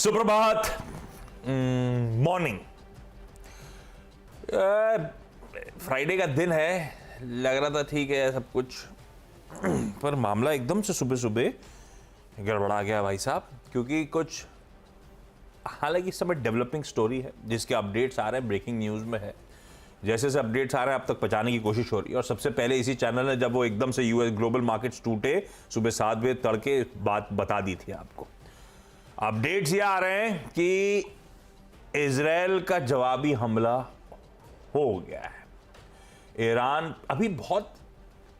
सुप्रभात, morning. Friday का दिन है, लग रहा था ठीक है सब कुछ, पर मामला एकदम से सुबह सुबह गड़बड़ा गया भाई साहब, क्योंकि कुछ, हालांकि इस समय डेवलपिंग स्टोरी है जिसके अपडेट्स आ रहे हैं, ब्रेकिंग न्यूज़ में है। जैसे जैसे अपडेट्स आ रहे हैं अब तक पहुंचाने की कोशिश हो रही है। और सबसे पहले इसी चैनल ने जब वो एकदम से यूएस ग्लोबल मार्केट्स टूटे सुबह 7 बजे तड़के, बात बता दी थी आपको। अपडेट्स ये आ रहे हैं कि इजराइल का जवाबी हमला हो गया है। ईरान अभी बहुत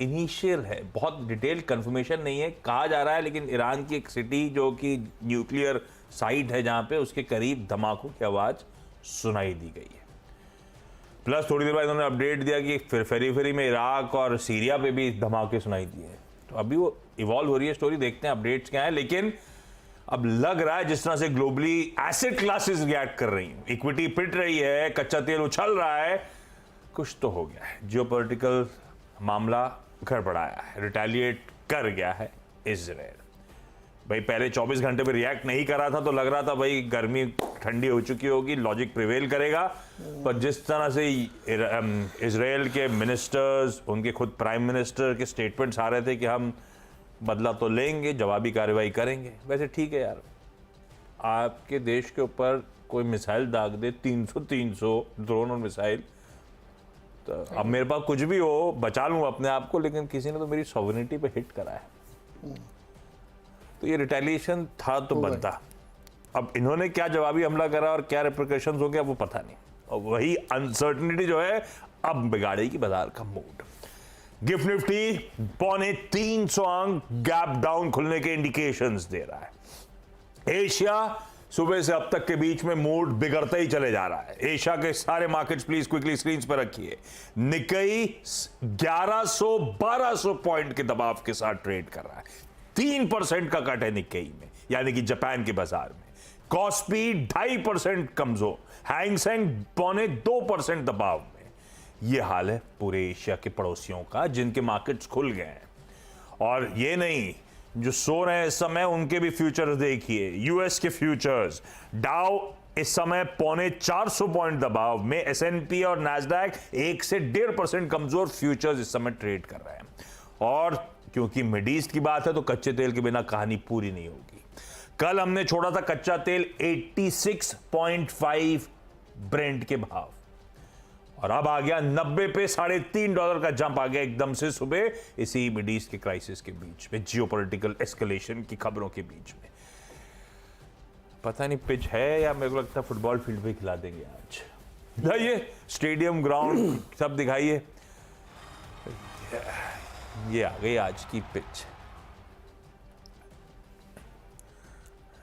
इनिशियल है, बहुत डिटेल कंफर्मेशन नहीं है, कहा जा रहा है, लेकिन ईरान की एक सिटी जो कि न्यूक्लियर साइट है जहां पे, उसके करीब धमाकों की आवाज सुनाई दी गई है। प्लस थोड़ी देर बाद इन्होंने अपडेट दिया कि फिर फेरी में इराक और सीरिया पे भी धमाके सुनाई दिए। तो अभी वो इवॉल्व हो रही है स्टोरी, देखते हैं अपडेट्स क्या है। लेकिन अब लग रहा है जिस तरह से ग्लोबली एसेट क्लासेस रिएक्ट कर रही हैं, इक्विटी पिट रही है, कच्चा तेल उछल रहा है, कुछ तो हो गया है। जियोपॉलिटिकल मामला गड़बड़ाया है, रिटेलिएट कर गया है इजराइल। भाई पहले 24 घंटे पे रिएक्ट नहीं करा था तो लग रहा था भाई गर्मी ठंडी हो चुकी होगी, लॉजिक प्रिवेल करेगा। पर जिस तरह से इजराइल के मिनिस्टर्स, उनके खुद प्राइम मिनिस्टर के स्टेटमेंट्स आ रहे थे कि हम बदला तो लेंगे, जवाबी कार्रवाई करेंगे। वैसे ठीक है यार, आपके देश के ऊपर कोई मिसाइल दाग दे, 300 ड्रोन और मिसाइल, तो अब मेरे पास कुछ भी हो बचा लूँ अपने आप को, लेकिन किसी ने तो मेरी सॉवरेनिटी पे हिट करा है, तो ये रिटेलिएशन था तो बनता। अब इन्होंने क्या जवाबी हमला करा और क्या रिप्रिकॉशंस हो गया वो पता नहीं, और वही अनसर्टनिटी जो है अब बिगाड़ेगी बाजार का मूड। गिफ्ट निफ्टी 3.25 अंक गैप डाउन खुलने के इंडिकेशंस दे रहा है। एशिया सुबह से अब तक के बीच में मूड बिगड़ता ही चले जा रहा है। एशिया के सारे मार्केट्स प्लीज क्विकली स्क्रीन पर रखिए। निक्केई 1100-1200 पॉइंट के दबाव के साथ ट्रेड कर रहा है, 3% का कट है निक्केई में, यानी कि जापान के बाजार में। कॉस्पी 2.5% कमजोर, हैंग सेंग 2% दबाव में। यह हाल है पूरे एशिया के पड़ोसियों का, जिनके मार्केट्स खुल गए हैं। और ये नहीं, जो सो रहे हैं इस समय उनके भी फ्यूचर्स देखिए। यूएस के फ्यूचर्स, डाउ इस समय 450 पॉइंट दबाव में, एसएनपी और नैस्डैक 1 से 1.5% कमजोर फ्यूचर्स इस समय ट्रेड कर रहे हैं। और क्योंकि मिड ईस्ट की बात है तो कच्चे तेल के बिना कहानी पूरी नहीं होगी। कल हमने छोड़ा था कच्चा तेल 86.5 ब्रेंट के भाव, और अब आ गया 90 पे, $3.5 का जंप आ गया एकदम से सुबह, इसी मिड ईस्ट के क्राइसिस के बीच में, जियोपॉलिटिकल एस्केलेशन की खबरों के बीच में। पता नहीं पिच है या मेरे को लगता है फुटबॉल फील्ड पे खिला देंगे आज। दिखाइए स्टेडियम, ग्राउंड सब दिखाइए। ये आ गई आज की पिच,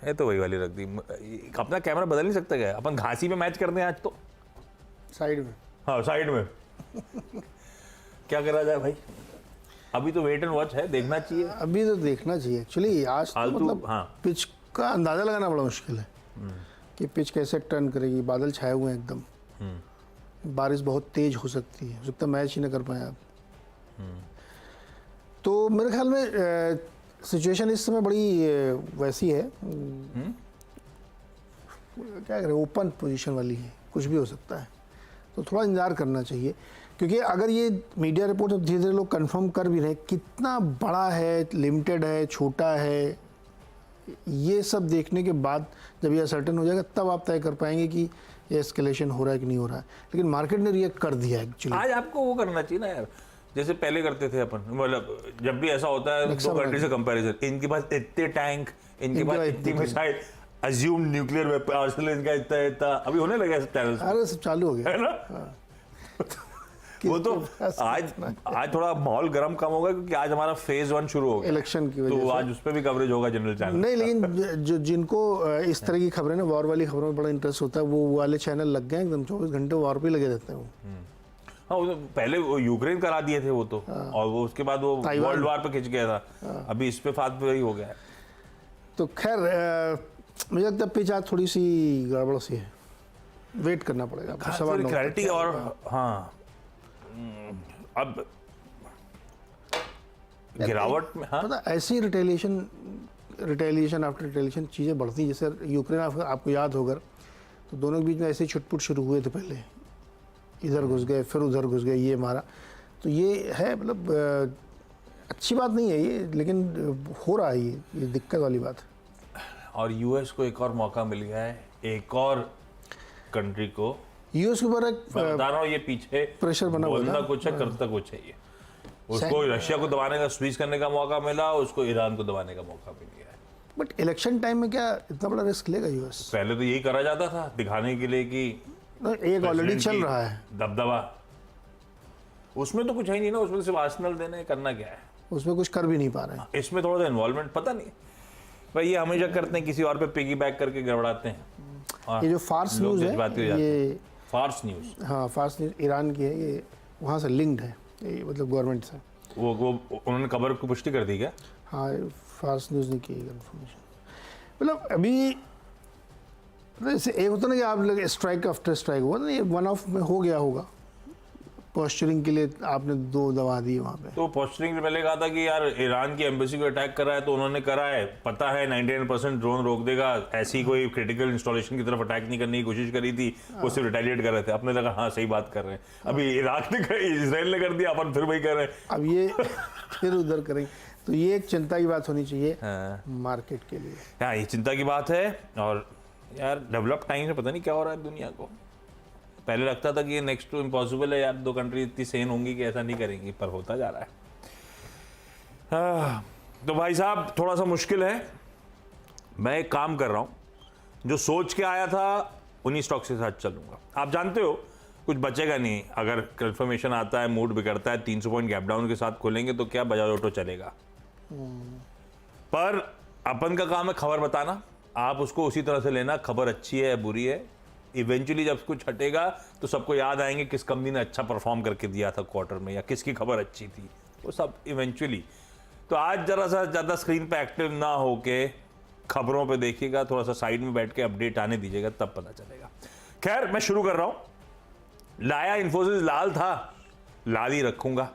है तो वही वाली रख दी। अपना कैमरा बदल नहीं सकता क्या? अपन घासी में मैच करते हैं आज तो, साइड में। हाँ साइड में। क्या करा जाए भाई, अभी तो वेट एंड वॉच है, देखना चाहिए। अभी तो देखना चाहिए एक्चुअली। आज तो मतलब हाँ। पिच का अंदाजा लगाना बड़ा मुश्किल है कि पिच कैसे टर्न करेगी। बादल छाए हुए हैं एकदम, बारिश बहुत तेज हो सकती है, हो सकता है मैच ही ना कर पाए आप। तो मेरे ख्याल में सिचुएशन इस समय बड़ी वैसी है, क्या करें, ओपन पोजीशन वाली है, कुछ भी हो सकता है। तो थोड़ा इंतजार करना चाहिए, क्योंकि अगर ये मीडिया रिपोर्ट अब धीरे धीरे लोग कंफर्म कर भी रहे हैं, कितना बड़ा है, लिमिटेड है, छोटा है, ये सब देखने के बाद जब ये सर्टेन हो जाएगा तब आप तय कर पाएंगे कि ये एस्केलेशन हो रहा है कि नहीं हो रहा है। लेकिन मार्केट ने रिएक्ट कर दिया एक्चुअली। आज आपको वो करना चाहिए ना यार, जैसे पहले करते थे अपन, मतलब जब भी ऐसा होता है दो कंट्री से कंपैरिजन, इनके पास इतने टैंक, इनके पास इतनी missile, assume nuclear weapon Arsenal इनका इतना, अभी होने लगा सब चैनल्स। अरे सब चालू हो गया है ना। वो तो आज थोड़ा माहौल गर्म कम होगा, क्योंकि आज हमारा फेज 1 शुरू हो गया इलेक्शन की वजह से, तो आज उस पर भी कवरेज होगा जनरल चैनल। नहीं, लेकिन जो जिनको इस तरह की खबरें ना, वॉर वाली खबरों में बड़ा इंटरेस्ट होता है, वो वाले चैनल लग गए एकदम 24 घंटे वॉर पे लगे रहते हैं वो। हाँ, वो पहले वो यूक्रेन करा दिए थे वो तो, और वो उसके बाद वो वर्ल्ड वार पे खिंच गया था, अभी इस पे फात पे ही हो गया है। तो खैर मुझे लगता है पिच आज थोड़ी सी गड़बड़ सी है, वेट करना पड़ेगा क्लैरिटी। और हाँ, अब गिरावट में, हाँ पता ऐसी रिटेलिएशन रिटेलिएशन आफ्टर रिटेलिएशन चीज़ें बढ़ती, जैसे यूक्रेन आपको याद होगा, तो दोनों के बीच में ऐसे ही छुटपुट शुरू हुए थे पहले, इधर घुस गए फिर उधर घुस गए, ये मारा। तो ये है मतलब अच्छी बात नहीं है ये, लेकिन हो रहा है ये दिक्कत वाली बात है। और यूएस को एक और मौका मिल गया है, एक और कंट्री को। यूएस के ऊपर एक मैं बता रहा हूँ, ये पीछे प्रेशर बना हुआ बोलना था। कुछ है, करता कुछ है। ये उसको रशिया को दबाने का, स्वीज करने का मौका मिला, उसको ईरान को दबाने का मौका मिल गया है। बट इलेक्शन टाइम में क्या इतना बड़ा रिस्क लेगा यूएस? पहले तो यही करा जाता था, दिखाने के लिए कि एक ऑलरेडी चल रहा है दबदबा। उसमें तो कुछ है ही नहीं ना, उसमें सिर्फ आर्सेनल देने, करना क्या है? उसमें कुछ कर भी नहीं पा रहे हैं। इसमें थोड़ा सा इन्वॉल्वमेंट पता नहीं भाई, ये हमेशा करते हैं, किसी और पे पिगी बैक करके गड़बड़ाते हैं। ये जो फार्स न्यूज़ है, ये फार्स न्यूज़, हाँ फार्स न्यूज़ ईरान की है, ये वहाँ से लिंक्ड है, ये मतलब गवर्नमेंट से। वो उन्होंने खबर को पुष्टि कर दी क्या? हाँ, फार्स न्यूज़ ने की कंफर्मेशन। मतलब अभी जैसे एक होता ना कि आप लोग स्ट्राइक आफ्टर स्ट्राइक हुआ ना, ये वन ऑफ में हो गया होगा, पोस्चरिंग के लिए आपने 2 दबा दी वहाँ पे। तो पोस्टरिंग में पहले कहा था कि यार ईरान की एम्बेसी को अटैक करा है, तो उन्होंने करा है, पता है 99% ड्रोन रोक देगा, ऐसी कोई क्रिटिकल इंस्टॉलेशन की तरफ अटैक नहीं करने की कोशिश करी थी, वो सिर्फ रिटेलिएट कर रहे थे। अपने लगा हाँ सही बात कर रहे हैं, अभी इराक ने इजराइल ने कर दिया, अपन फिर वही कर रहे हैं। अब ये फिर उधर करेंगे, तो ये एक चिंता की बात होनी चाहिए हाँ। मार्केट के लिए। हाँ, ये चिंता की बात है। और यार डेवलप टाइम से पता नहीं क्या हो रहा है दुनिया को। पहले लगता था कि ये नेक्स्ट टू इम्पॉसिबल है यार, 2 कंट्री इतनी सेन होंगी कि ऐसा नहीं करेंगी, पर होता जा रहा है। तो भाई साहब थोड़ा सा मुश्किल है। मैं एक काम कर रहा हूँ, जो सोच के आया था उन्हीं स्टॉक्स के साथ चलूंगा। आप जानते हो कुछ बचेगा नहीं, अगर कंफर्मेशन आता है, मूड बिगड़ता है, 300 पॉइंट गैप डाउन के साथ खोलेंगे तो क्या बजाज ऑटो चलेगा। पर अपन का काम है खबर बताना, आप उसको उसी तरह से लेना, खबर अच्छी है बुरी है। इवेंचुअली जब कुछ हटेगा तो सबको याद आएंगे किस कंपनी ने अच्छा परफॉर्म करके दिया था क्वार्टर में, या किसकी खबर अच्छी थी, वो सब इवेंचुअली। तो आज जरा सा ज़्यादा स्क्रीन पे एक्टिव ना होके खबरों पे देखिएगा, थोड़ा सा साइड में बैठ के अपडेट आने दीजिएगा, तब पता चलेगा। खैर मैं शुरू कर रहा हूं। लाया इन्फोसिस लाल था, लाल ही रखूंगा,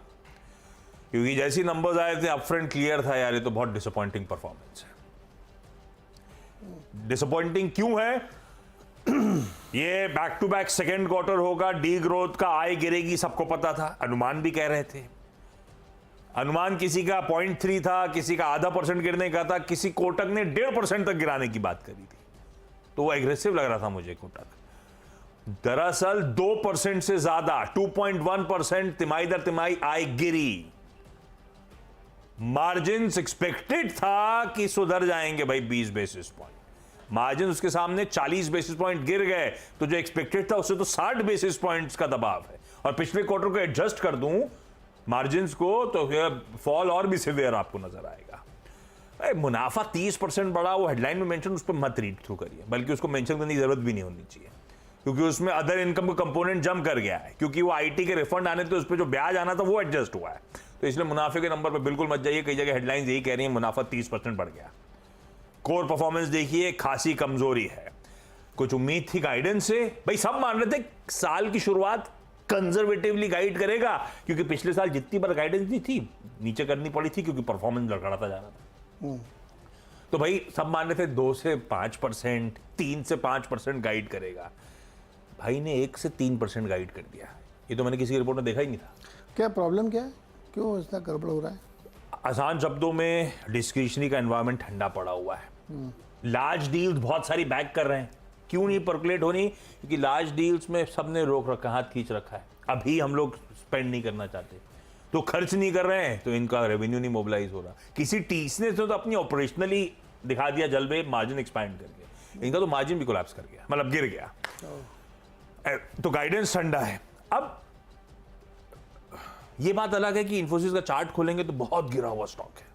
क्योंकि जैसे नंबर्स आए थे अपफ्रंट क्लियर था यार, ये तो बहुत डिसअपॉइंटिंग परफॉर्मेंस है। डिसअपॉइंटिंग क्यों है? ये back to back second quarter होगा, डी ग्रोथ का, आय गिरेगी, सबको पता था, अनुमान भी कह रहे थे। अनुमान किसी का 0.3 था, किसी का 0.5% गिरने का था, किसी कोटक ने 1.5% तक गिराने की बात करी थी, तो वो एग्रेसिव लग रहा था मुझे कोटक। दरअसल 2% से ज्यादा 2.1% तिमाही दर तिमाही आय गिरी। मार्जिन एक्सपेक्टेड था कि सुधर जाएंगे भाई 20 बेसिस पॉइंट, मार्जिन उसके सामने 40 बेसिस पॉइंट गिर गए, तो जो एक्सपेक्टेड था उससे तो 60 बेसिस पॉइंट्स का दबाव है। और पिछले क्वार्टर को एडजस्ट कर दूं मार्जिन्स को, तो फॉल और भी सिवियर आपको नजर आएगा। मुनाफा 30% बढ़ा, वो हेडलाइन में मेंशन, उस पर मत रीड थ्रू करिए, बल्कि उसको मेंशन करने की जरूरत भी नहीं होनी चाहिए, क्योंकि उसमें अदर इनकम का कंपोनेंट जम कर गया है, क्योंकि वो आईटी के रिफंड आने थे, उस पर जो ब्याज आना था वो एडजस्ट हुआ है। तो इसलिए मुनाफे के नंबर पर बिल्कुल मत जाइए। कई जगह हेडलाइंस यही कह रही है मुनाफा 30% बढ़ गया। कोर परफॉर्मेंस देखिए खासी कमजोरी है। कुछ उम्मीद थी गाइडेंस से, भाई सब मान रहे थे साल की शुरुआत कंजर्वेटिवली गाइड करेगा, क्योंकि पिछले साल जितनी बार गाइडेंस दी थी नीचे करनी पड़ी थी, क्योंकि परफॉर्मेंस लड़खड़ाता जा रहा था। तो भाई सब मान रहे थे 2 से 5%, 3 से 5% गाइड करेगा। भाई ने 1 से 3% गाइड कर दिया। ये तो मैंने किसी रिपोर्ट में देखा ही नहीं था। क्या प्रॉब्लम क्या है, क्यों इतना गड़बड़ हो रहा है? आसान शब्दों में डिस्क्रिशनरी का एनवायरनमेंट ठंडा पड़ा हुआ है। लार्ज डील्स बहुत सारी बैक कर रहे हैं, क्यों नहीं परकुलेट होनी? क्योंकि लार्ज डील्स में सबने रोक रखा, हाथ खींच रखा है। अभी हम लोग स्पेंड नहीं करना चाहते, तो खर्च नहीं कर रहे हैं, तो इनका रेवेन्यू नहीं मोबिलाइज हो रहा। किसी टीसने से तो अपनी ऑपरेशनली दिखा दिया जलवे, मार्जिन एक्सपैंड करके, इनका तो मार्जिन भी कोलैप्स कर गया, मतलब गिर गया। तो गाइडेंस ठंडा है। अब ये बात अलग है कि इन्फोसिस का चार्ट खोलेंगे तो बहुत गिरा हुआ स्टॉक है,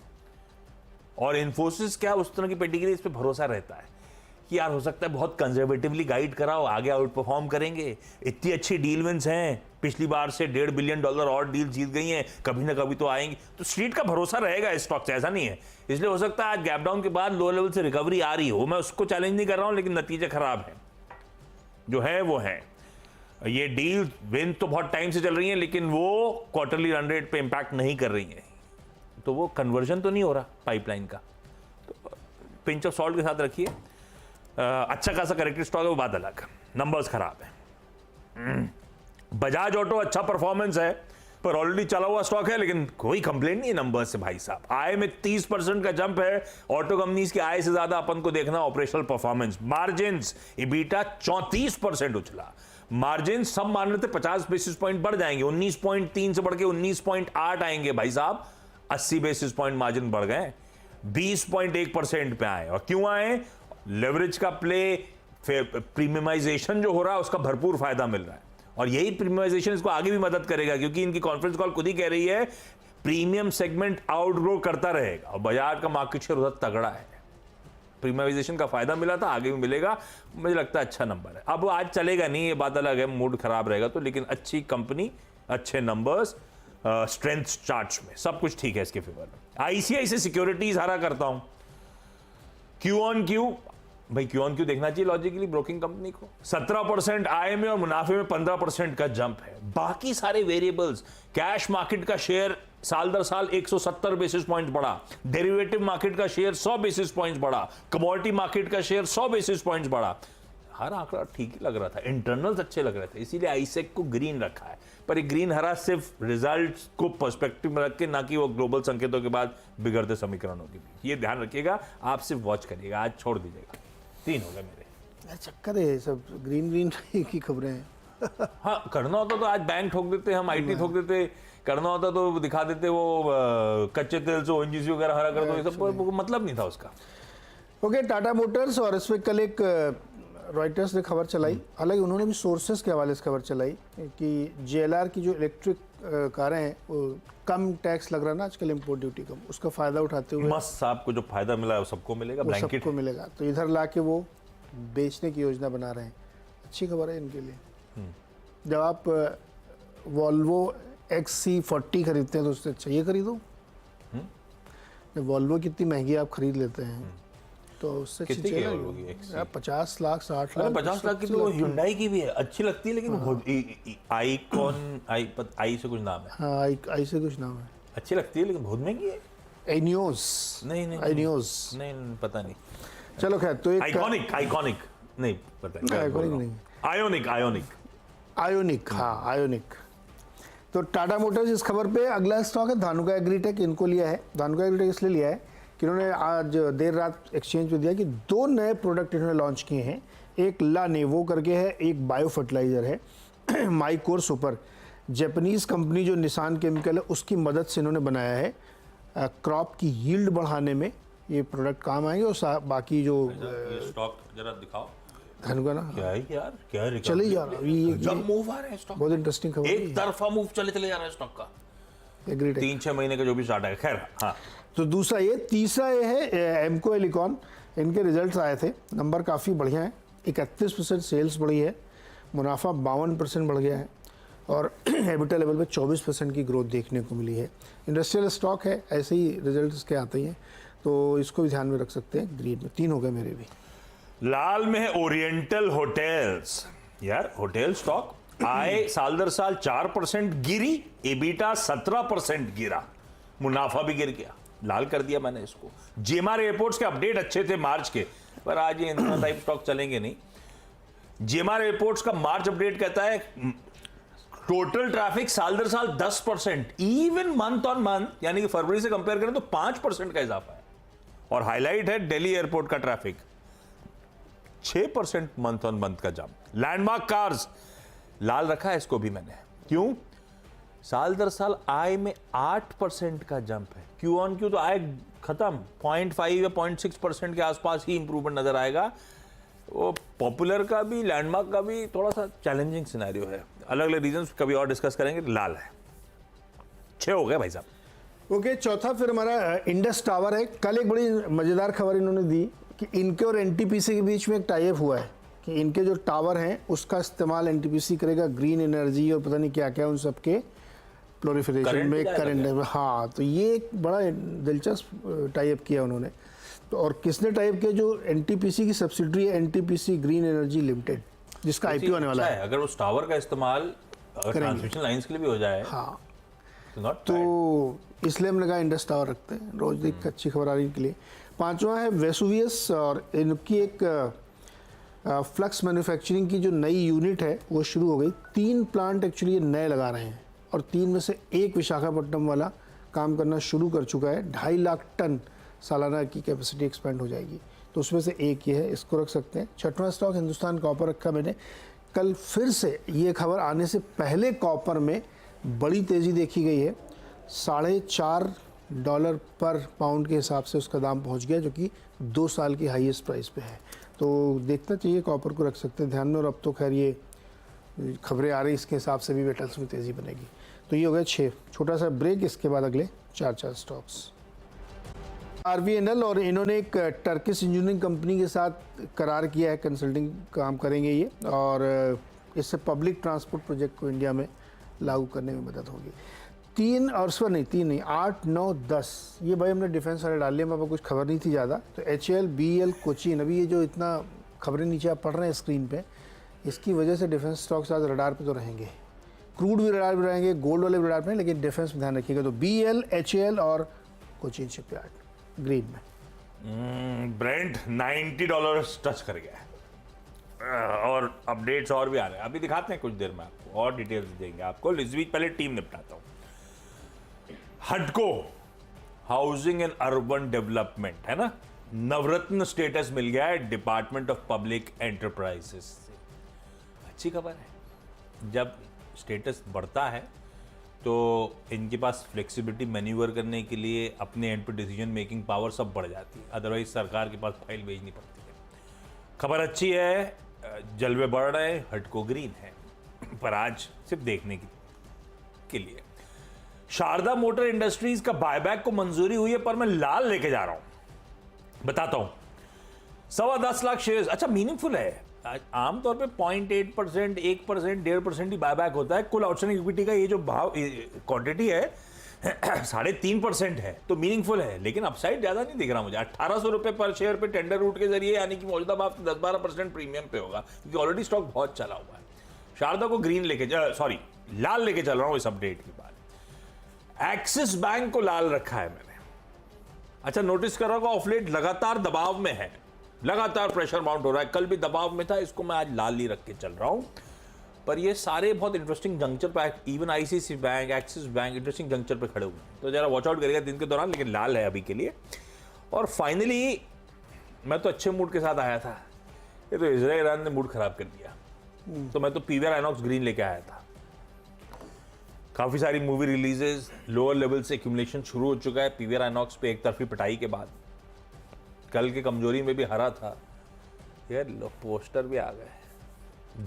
और इन्फोसिस क्या उस तरह की पेडिग्री, इस पे भरोसा रहता है कि यार हो सकता है बहुत कंजर्वेटिवली गाइड कराओ, आगे आउट परफॉर्म करेंगे। इतनी अच्छी डील विंस हैं, पिछली बार से $1.5 बिलियन और डील जीत गई हैं, कभी ना कभी तो आएंगी, तो स्ट्रीट का भरोसा रहेगा इस स्टॉक से, ऐसा नहीं है। इसलिए हो सकता है आज गैप डाउन के बाद लो लेवल से रिकवरी आ रही हो, मैं उसको चैलेंज नहीं कर रहा हूं, लेकिन नतीजे खराब है जो है वो है। ये डील विन तो बहुत टाइम से चल रही है, लेकिन वो क्वार्टरली रन रेट पे इंपैक्ट नहीं कर रही है, तो वो कन्वर्जन तो नहीं हो रहा पाइपलाइन का। तो पिंच ऑफ सॉल्ट के साथ रखिए। अच्छा खासा करेक्टेड स्टॉक है, वो बात अलग, नंबर्स खराब है। बजाज ऑटो अच्छा परफॉर्मेंस है, पर ऑलरेडी चला हुआ स्टॉक है, लेकिन कोई कंप्लेंट नहीं है नंबर्स से भाई साहब। आय में 30% का जंप है। ऑटो कंपनीज की आय से ज्यादा अपन को देखना ऑपरेशनल परफॉर्मेंस। मार्जिन्स, EBITDA 34% उछला। मार्जिन सब मान रहे थे 50 बेसिस पॉइंट बढ़ जाएंगे, 19.3 से बढ़ के 19.8 आएंगे भाई साहब। 80 बेसिस पॉइंट मार्जिन बढ़ गए, 20.1% पे आए। और क्यों आए? लेवरेज का प्ले, प्रीमियमाइजेशन जो हो रहा है उसका भरपूर फायदा मिल रहा है, और यही प्रीमियमाइजेशन इसको आगे भी मदद करेगा, क्योंकि इनकी कॉन्फ्रेंस कॉल खुद ही कह रही है प्रीमियम सेगमेंट आउटग्रो करता रहेगा, और बाजार का मार्केट शेयर उधर तगड़ा है। प्रीमियमाइजेशन का फायदा मिला था, आगे भी मिलेगा। मुझे लगता है अच्छा नंबर है। अब आज चलेगा नहीं, ये बात अलग है, मूड खराब रहेगा तो, लेकिन अच्छी कंपनी, अच्छे नंबर्स, स्ट्रेंथ चार्ट्स में सब कुछ ठीक है इसके फेवर में। आईसीआईसीआई सिक्योरिटीज हरा करता हूं, क्यू ऑन क्यू, भाई क्यू ऑन क्यू देखना चाहिए लॉजिकली ब्रोकिंग कंपनी को। 17% आय में और मुनाफे में 15% का जंप है। बाकी सारे वेरिएबल्स, कैश मार्केट का शेयर साल दर साल 170 बेसिस पॉइंट्स बढ़ा, डेरिवेटिव मार्केट का शेयर 100 बेसिस पॉइंट्स बढ़ा, कमोडिटी मार्केट का शेयर 100 बेसिस पॉइंट्स बढ़ा। हर आंकड़ा ठीक ही लग रहा था, इंटरनल्स अच्छे लग रहे थे, इसीलिए आईसेक को ग्रीन रखा है। पर ये ग्रीन हरा सिर्फ रिजल्ट्स को पर्सपेक्टिव में रख के, ना कि वो ग्लोबल संकेतों के बाद बिगड़ते समीकरणों के बीच। ये ध्यान रखिएगा, आप सिर्फ वॉच करिएगा, आज छोड़ दीजिएगा। 3 हो गए मेरे। चक्कर है सब ग्रीन ग्रीन की खबरें हैं। हाँ, करना होता तो आज बैंक ठोक देते, हम आईटी ठोक देते, करना होता तो दिखा देते वो कच्चे तेल से ओएनजीसी वगैरह हरा कर दो, ये सब मतलब नहीं था उसका। ओके, टाटा मोटर्स, और इसमें कल एक रॉयटर्स ने खबर चलाई, हालांकि उन्होंने भी सोर्सेस के हवाले से खबर चलाई कि JLR की जो इलेक्ट्रिक कारें हैं वो कम टैक्स लग रहा है ना आजकल, इंपोर्ट ड्यूटी कम, उसका फायदा उठाते हुए मस्त साहब को जो फायदा मिला है वो सबको मिलेगा, ब्लैंकेट सबको मिलेगा, तो इधर ला के वो बेचने की योजना बना रहे हैं। अच्छी खबर है इनके लिए। जब आप वॉल्वो XC40 खरीदते हैं तो उससे अच्छा ये खरीदो। जब वॉल्वो कितनी महंगी आप खरीद लेते हैं तो उससे अच्छी कितनी की चलेगी। Volvo की XC? 50 लाख 60 लाख 50 लाख की तो Hyundai की भी है, अच्छी लगती है, लेकिन आई से कुछ नाम है, हाँ, आई से कुछ नाम है, अच्छी लगती है लेकिन बहुत महंगी है। एनियोस, नहीं, पता नहीं। चलो खैर, तो एक आइकॉनिक नहीं पता, आइकॉनिक नहीं, आयोनिक, हाँ आयोनिक। तो टाटा मोटर्स इस खबर पे अगला स्टॉक है धानुका एग्रीटेक, इनको लिया है। धानुका एग्रीटेक इसलिए लिया है कि इन्होंने आज देर रात एक्सचेंज पे दिया कि 2 नए प्रोडक्ट इन्होंने लॉन्च किए हैं। एक लानेवो करके है, एक बायो फर्टिलाइजर है माइकोर सुपर, जापानीज कंपनी जो निसान केमिकल है उसकी मदद से इन्होंने बनाया है। क्रॉप की यील्ड बढ़ाने में ये प्रोडक्ट काम आएंगे। और बाकी जो स्टॉक जरा दिखाओ धानुका ना, क्या है यार, क्या है, चले यार, जब मूव आ रहे हैं स्टॉक, बहुत इंटरेस्टिंग खबर है, एक तरफा मूव चले जा रहा है स्टॉक का, एग्रीटेक 3-6 महीने का जो भी स्टार्ट है। खैर हाँ, तो दूसरा ये, तीसरा ये है एमको एलिकॉन, इनके रिजल्ट्स आए थे, नंबर काफ़ी बढ़िया है, 31% सेल्स बढ़ी है, मुनाफा 52% बढ़ गया है, और एबिटा लेवल पे 24% की ग्रोथ देखने को मिली है। इंडस्ट्रियल स्टॉक है, ऐसे ही रिजल्ट इसके आते ही हैं, तो इसको भी ध्यान में रख सकते हैं। ग्रीन में 3 हो गए मेरे भी। लाल में है ओरिएंटल होटल्स। यार होटल स्टॉक आय साल दर साल 4% गिरी, एबिटा 17% गिरा, मुनाफा भी गिर गया, लाल कर दिया मैंने इसको। जेएमआर एयरपोर्ट्स के अपडेट अच्छे थे मार्च के, पर आज ये इतना टाइप स्टॉक चलेंगे नहीं। जेएमआर एयरपोर्ट्स का मार्च अपडेट कहता है टोटल ट्रैफिक साल दर साल 10%, इवन मंथ ऑन मंथ, यानी कि फरवरी से कंपेयर करें तो 5% का इजाफा है। और हाईलाइट है दिल्ली एयरपोर्ट का ट्रैफिक 6% मंथ ऑन मंथ का जंप। लैंडमार्क कार्स लाल रखा है इसको भी मैंने, क्यों? साल दर साल आय में 8% का जंप है, क्यू ऑन क्यू तो आय खत्म, 0.5 या 0.6% के आसपास ही इंप्रूवमेंट नजर आएगा। वो पॉपुलर का भी, लैंडमार्क का भी थोड़ा सा चैलेंजिंग सिनेरियो है, अलग अलग रीजंस कभी और डिस्कस करेंगे। लाल है, 6 हो गए भाई साहब। ओके, चौथा फिर हमारा इंडस टावर है। कल एक बड़ी मजेदार खबर इन्होंने दी कि इनके और एनटीपीसी के बीच में एक टाई अप हुआ है कि इनके जो टावर हैं उसका इस्तेमाल एनटीपीसी करेगा ग्रीन एनर्जी और पता नहीं क्या क्या उन सब के प्लोरिफिकेशन में, करंट। हाँ, तो ये एक बड़ा दिलचस्प टाई अप किया उन्होंने। तो और किसने टाई अप किया? जो एनटीपीसी की सब्सिडरी है, एनटीपीसी ग्रीन एनर्जी लिमिटेड, जिसका आईपीओ आने वाला है। अगर उस टावर का इस्तेमाल ट्रांसमिशन लाइंस के लिए भी हो जाए, हाँ, तो इसलिए हमने कहा इंडस टावर रखते हैं, रोज देख अच्छी खबर आ रही के लिए। पांचवा है वेसुवियस, और इनकी एक फ्लक्स मैन्युफैक्चरिंग की जो नई यूनिट है वो शुरू हो गई। 3 प्लांट एक्चुअली ये नए लगा रहे हैं, और 3 में से एक विशाखापट्टनम वाला काम करना शुरू कर चुका है। 2.5 लाख टन सालाना की कैपेसिटी एक्सपेंड हो जाएगी, तो उसमें से एक ये है, इसको रख सकते हैं। छठवां स्टॉक हिंदुस्तान कॉपर रखा मैंने। कल फिर से ये खबर आने से पहले कॉपर में बड़ी तेज़ी देखी गई है। $4.5 पर पाउंड के हिसाब से उसका दाम पहुंच गया, जो कि 2 साल की हाईएस्ट प्राइस पे है। तो देखना चाहिए, कॉपर को रख सकते हैं ध्यान में। और अब तो खैर ये खबरें आ रही, इसके हिसाब से भी मेटल्स में तेज़ी बनेगी। तो ये हो गया 6। छोटा सा ब्रेक, इसके बाद अगले 4 स्टॉक्स। RVNL, और इन्होंने एक टर्किश इंजीनियरिंग कंपनी के साथ करार किया है, कंसल्टिंग काम करेंगे ये, और इससे पब्लिक ट्रांसपोर्ट प्रोजेक्ट को इंडिया में लागू करने में मदद होगी। 3 और 8, 9, 10 ये भाई हमने डिफेंस वाले डाल लिए, मेरे पास कुछ खबर नहीं थी ज़्यादा। तो HAL, BEL, कोचिन, अभी ये जो इतना खबरें नीचे आप पढ़ रहे हैं स्क्रीन पे, इसकी वजह से डिफेंस स्टॉक्स आज रडार पे तो रहेंगे। क्रूड भी रडार पे रहेंगे, गोल्ड वाले भी रडार पे, लेकिन डिफेंस में ध्यान रखिएगा। तो BEL, HAL और कोचिन शिपयार्ड ग्रीन में। ब्रेंट $90 टच कर गया है, और अपडेट्स और भी आ रहे हैं, अभी दिखाते हैं कुछ देर में आपको, और डिटेल्स देंगे आपको। इस बीच पहले टीम निपटाता हूं। हडको, हाउसिंग एंड अर्बन डेवलपमेंट, है ना, नवरत्न स्टेटस मिल गया है डिपार्टमेंट ऑफ पब्लिक एंटरप्राइजेस से। अच्छी खबर है। जब स्टेटस बढ़ता है तो इनके पास फ्लेक्सिबिलिटी मैन्यूवर करने के लिए अपने एंड पे डिसीजन मेकिंग पावर सब बढ़ जाती है, अदरवाइज सरकार के पास फाइल भेजनी पड़ती है। खबर अच्छी है, जलवे बढ़ रहे हैं, हडको ग्रीन है, पर आज सिर्फ देखने के लिए। शारदा मोटर इंडस्ट्रीज का बायबैक को मंजूरी हुई है, पर मैं लाल लेके जा रहा हूं, बताता हूं। 10.25 लाख शेयर्स, अच्छा मीनिंगफुल है। आमतौर पे 0.8%, 1%, 1.5% ही बायबैक होता है। कुल आउटस्टैंडिंग इक्विटी का ये जो भाव क्वांटिटी है 3.5% है, तो मीनिंगफुल है, लेकिन अपसाइड ज्यादा नहीं दिख रहा मुझे। 1800 रुपए पर शेयर पे टेंडर रूट के जरिए, यानी कि मौजूदा भाव 10-12% प्रीमियम पे होगा, क्योंकि ऑलरेडी स्टॉक बहुत चला हुआ है। शारदा को ग्रीन लेके लाल लेके चल रहा हूं इस अपडेट के बाद। एक्सिस बैंक को लाल रखा है मैंने। अच्छा, नोटिस कर रहा होगा ऑफ लेट लगातार दबाव में है, लगातार प्रेशर माउंट हो रहा है। कल भी दबाव में था, इसको मैं आज लाल ही रख के चल रहा हूं। पर ये सारे बहुत इंटरेस्टिंग जंक्चर पे, even ICICI bank, axis bank interesting juncture पे खड़े हुए हैं, तो जरा वॉच आउट करिएगा दिन के दौरान, लेकिन लाल है अभी के लिए। और फाइनली मैं तो अच्छे मूड के साथ आया था, ये तो इजराइल ईरान ने मूड खराब कर दिया, तो मैं तो PVR आइनॉक्स ग्रीन लेके आया था। काफी सारी मूवी रिलीजेस, लोअर लेवल से एक्यूमुलेशन शुरू हो चुका है PVR आइनॉक्स पे एक तरफी पिटाई के बाद। कल की कमजोरी में भी हरा था यार, पोस्टर भी आ गए,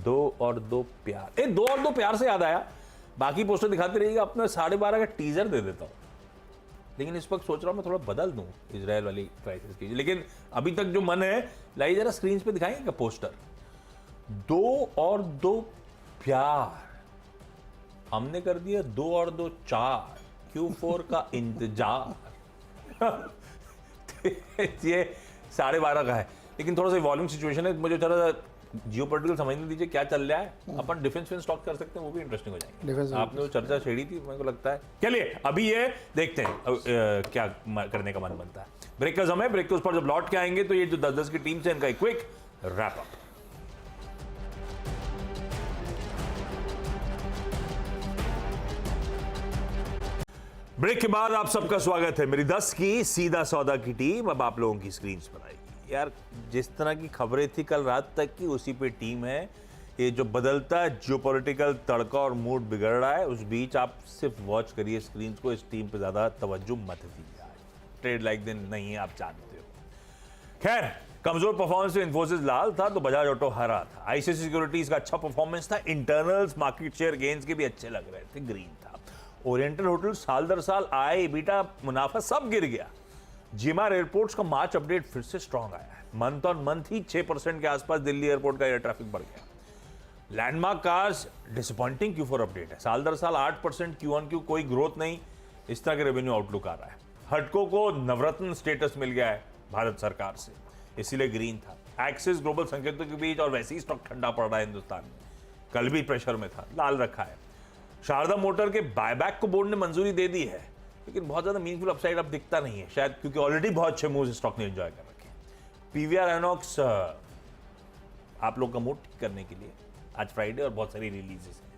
2 और 2 प्यार। 2 और 2 प्यार से याद आया, बाकी पोस्टर दिखाते रहिएगा, अपना 12:30 का टीजर दे देता हूं। लेकिन इस वक्त सोच रहा हूं मैं थोड़ा बदल दूं इजराइल वाली क्राइसिस की, लेकिन अभी तक जो मन है, लाइए जरा स्क्रीन पे दिखाएंगे क्या पोस्टर। 2 और 2 प्यार, हमने कर दिया 2 और 2 4, Q4 का इंतजार। ये 12:30 का है, लेकिन थोड़ा सा वॉल्यूम सिचुएशन है, मुझे थोड़ा जियोपॉलिटिकल समझने दीजिए क्या चल रहा है। अपन डिफेंस में स्टॉक कर सकते हैं, वो भी इंटरेस्टिंग हो जाएंगे। आपने वो चर्चा छेड़ी थी, मेरे को लगता है। चलिए अभी ये देखते हैं क्या करने का मन बनता है। ब्रेक का समय, ब्रेक के उस पर जब लौट के आएंगे तो ये जो 10-10 की टीम से इनका एक क्विक रैप अप। ब्रेक के बाद आप सबका स्वागत है। मेरी 10 की सीधा सौदा की टीम अब आप लोगों की स्क्रीन पर आएगी। यार जिस तरह की खबरें थी कल रात तक की, उसी पे टीम है। ये जो बदलता जियोपॉलिटिकल तड़का और मूड बिगड़ रहा है, उस बीच आप सिर्फ वॉच करिए स्क्रीन को, इस टीम पे ज्यादा तवज्जो मत दीजिए। ट्रेड लाइक दिन नहीं है, आप जानते हो। खैर, कमजोर परफॉर्मेंस में इन्फोसिस लाल था तो बजाज ऑटो हरा था। ICICI सिक्योरिटीज का अच्छा परफॉर्मेंस था, इंटरनल्स मार्केट शेयर गेन्स के भी अच्छे लग रहे थे, ग्रीन था। ओरिएंटल होटल साल दर साल आए, EBITDA, मुनाफा सब गिर गया। GMR एयरपोर्ट्स का मार्च अपडेट फिर से स्ट्रांग आया है, मंथ ऑन मंथ ही 6% के आसपास दिल्ली एयरपोर्ट का एयर ट्रैफिक बढ़ गया। Landmark cars disappointing Q4 update है, साल दर साल 8% Q1Q कोई ग्रोथ नहीं, इस तरह के रेवेन्यू आउटलुक आ रहा है। हडको को नवरत्न स्टेटस मिल गया है भारत सरकार से, इसीलिए ग्रीन था। एक्सिस ग्लोबल संकेतों के बीच और वैसे ही स्टॉक ठंडा पड़ रहा है हिंदुस्तान में, कल भी प्रेशर में था, लाल रखा है। शारदा मोटर के बायबैक को बोर्ड ने मंजूरी दे दी है, लेकिन बहुत ज़्यादा मीनिंगफुल अपसाइड अब दिखता नहीं है, शायद क्योंकि ऑलरेडी बहुत अच्छे मूव्स स्टॉक ने एंजॉय कर रखे हैं। पीवीआर आइनॉक्स आप लोग का मूड ठीक करने के लिए आज फ्राइडे और बहुत सारी रिलीजेस हैं।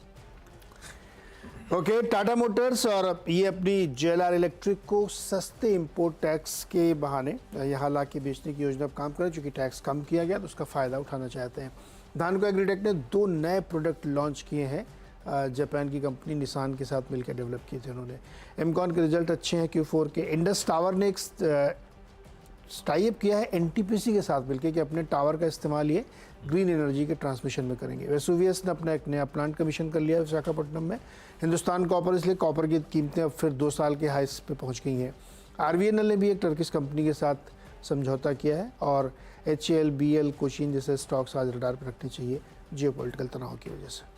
ओके, टाटा मोटर्स और ये अपनी जेएलआर इलेक्ट्रिक को सस्ते इंपोर्ट टैक्स के बहाने यहाँ ला के बेचने की योजना पर काम कर रहे हैं, चूँकि टैक्स कम किया गया तो उसका फ़ायदा उठाना चाहते हैं। धानुका एग्रीटेक ने 2 नए प्रोडक्ट लॉन्च किए हैं, जापान की कंपनी निसान के साथ मिलकर डेवलप किए थे उन्होंने। एमकॉन के रिजल्ट अच्छे हैं Q4 के। इंडस टावर ने एक टाइप किया है एनटीपीसी के साथ मिलकर कि अपने टावर का इस्तेमाल ये ग्रीन एनर्जी के ट्रांसमिशन में करेंगे। वेसुवियस ने अपना एक नया प्लांट कमीशन कर लिया है विशाखापट्टनम में। हिंदुस्तान कॉपर, इसलिए कॉपर की कीमतें अब फिर 2 साल के हाइस पे पहुंच गई हैं। आरवीएनएल ने भी एक टर्किश कंपनी के साथ समझौता किया है और HAL, BL, कोचिन जैसे स्टॉक्स आज रडार पर रखने चाहिए जियोपॉलिटिकल तनाव की वजह से।